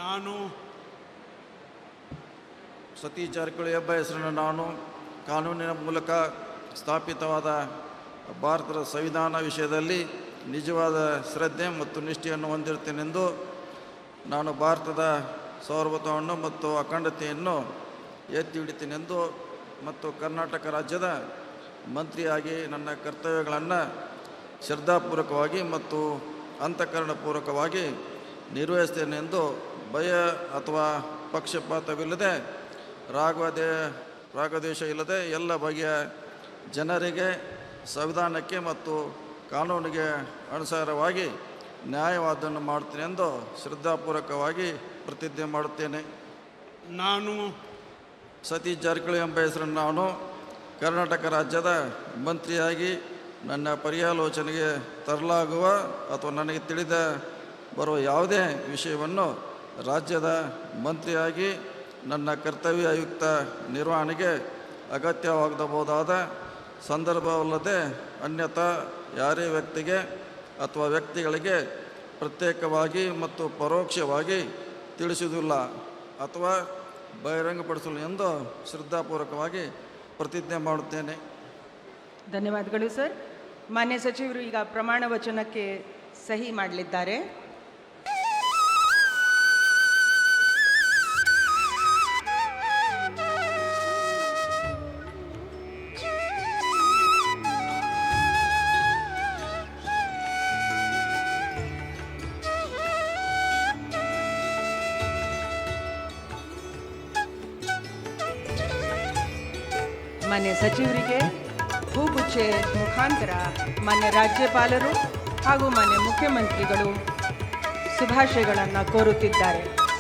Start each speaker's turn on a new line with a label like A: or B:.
A: ನಾನು
B: ಸತೀಶ್ ಜಾರಕಿಹೊಳಿ ಎಂಬ ಹೆಸರನ್ನು ನಾನು ಕಾನೂನಿನ ಮೂಲಕ ಸ್ಥಾಪಿತವಾದ ಭಾರತದ ಸಂವಿಧಾನ ವಿಷಯದಲ್ಲಿ ನಿಜವಾದ ಶ್ರದ್ಧೆ ಮತ್ತು ನಿಷ್ಠೆಯನ್ನು ಹೊಂದಿರುತ್ತೇನೆಂದು ನಾನು ಭಾರತದ ಸಾರ್ವಭೌಮತ್ವವನ್ನು ಮತ್ತು ಅಖಂಡತೆಯನ್ನು ಎತ್ತಿ ಹಿಡಿತೇನೆಂದು ಮತ್ತು ಕರ್ನಾಟಕ ರಾಜ್ಯದ ಮಂತ್ರಿಯಾಗಿ ನನ್ನ ಕರ್ತವ್ಯಗಳನ್ನು ಶ್ರದ್ಧಾಪೂರ್ವಕವಾಗಿ ಮತ್ತು ಅಂತಃಕರಣಪೂರ್ವಕವಾಗಿ ನಿರ್ವಹಿಸ್ತೇನೆಂದು ಭಯ ಅಥವಾ ಪಕ್ಷಪಾತವಿಲ್ಲದೆ ರಾಗದ್ವೇಷ ಇಲ್ಲದೆ ಎಲ್ಲ ಬಗೆಯ ಜನರಿಗೆ ಸಂವಿಧಾನಕ್ಕೆ ಮತ್ತು ಕಾನೂನಿಗೆ ಅನುಸಾರವಾಗಿ ನ್ಯಾಯವಾದವನ್ನು ಮಾಡುತ್ತೇನೆ ಎಂದು ಶ್ರದ್ಧಾಪೂರ್ವಕವಾಗಿ ಪ್ರತಿಜ್ಞೆ ಮಾಡುತ್ತೇನೆ.
A: ನಾನು
B: ಸತೀಶ್ ಜಾರಕಿಹೊಳಿ ಎಂಬ ಹೆಸರನ್ನು ನಾನು ಕರ್ನಾಟಕ ರಾಜ್ಯದ ಮಂತ್ರಿಯಾಗಿ ನನ್ನ ಪರ್ಯಾಲೋಚನೆಗೆ ತರಲಾಗುವ ಅಥವಾ ನನಗೆ ತಿಳಿದ ಬರುವ ಯಾವುದೇ ವಿಷಯವನ್ನು ರಾಜ್ಯದ ಮಂತ್ರಿಯಾಗಿ ನನ್ನ ಕರ್ತವ್ಯಯುಕ್ತ ನಿರ್ವಹಣೆಗೆ ಅಗತ್ಯವಾಗಬಹುದಾದ ಸಂದರ್ಭವಲ್ಲದೆ ಅನ್ಯಥಾ ಯಾರೇ ವ್ಯಕ್ತಿಗೆ ಅಥವಾ ವ್ಯಕ್ತಿಗಳಿಗೆ ಪ್ರತ್ಯೇಕವಾಗಿ ಮತ್ತು ಪರೋಕ್ಷವಾಗಿ ತಿಳಿಸುವುದಿಲ್ಲ ಅಥವಾ ಬಹಿರಂಗಪಡಿಸಲು ಎಂದು ಶ್ರದ್ಧಾಪೂರ್ವಕವಾಗಿ ಪ್ರತಿಜ್ಞೆ ಮಾಡುತ್ತೇನೆ.
C: ಧನ್ಯವಾದಗಳು ಸರ್. ಮಾನ್ಯ ಸಚಿವರು ಈಗ ಪ್ರಮಾಣ ವಚನಕ್ಕೆ ಸಹಿ ಮಾಡಲಿದ್ದಾರೆ. ಮಾನ್ಯ ಸಚಿವರಿಗೆ ಹೂಗುಚ್ಚೆ ಮುಖಾಂತರ ಮಾನ್ಯ ರಾಜ್ಯಪಾಲರು ಹಾಗೂ ಮಾನ್ಯ ಮುಖ್ಯಮಂತ್ರಿಗಳು ಶುಭಾಶಯಗಳನ್ನು ಕೋರುತ್ತಿದ್ದಾರೆ.